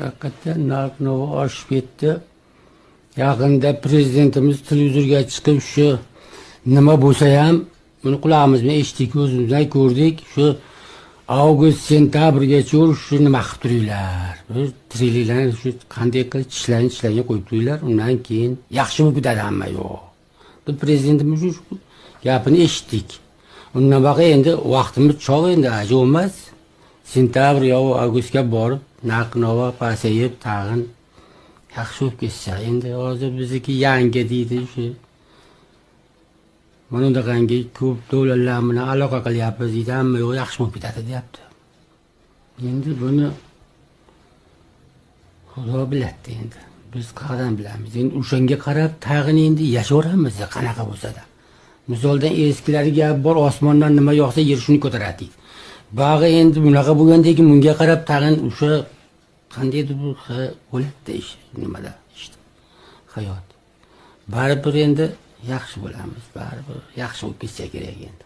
Hakikaten narx-navo oshib ketdi. Yaqinda prezidentimiz televizorga chiqib shu nima bo'lsa ham buni qulog'imiz bilan eshitdik, o'zimizdan ko'rdik. Shu avgust sentabrgacha shu nima qilib turinglar. Trillarni shu qanday qilib tishlashga qo'yib turinglar. Undan keyin yaxshi bo'lib ketadi hamma yo'q. Prezidentimiz shu gapini eshitdik. Undan baqa endi vaqtimiz choq endi ajob emas. Sentabr yo avgustga borib narx-navo pasayib tag'in yaxshi bo'lib ketsa. Endi hozir bizniki yangi deydi shu. Mana bunaqangi ko'p davlatlar bilan aloqa qilyapmiz deydi, hamma yo'q yaxshi bo'lib ketadi deyapti. Endi buni Xudo biladi endi. Biz qayerdan bilamiz? Endi o'shanga qarab tag'in endi yashaveramiz qanaqa bo'lsa-da. Misoldan eskilari gap bor, osmondan nima yog'sa yer shuni ko'taradi deydi. Bag'i endi bunaqa bo'lgandan keyin bunga qarab tag'in o'sha qandaydir bu bo'ladi ish, nimada işte hayot. Baribir endi yaxshi bo'lamiz, baribir yaxshi bo'lib ketsa kerak endi.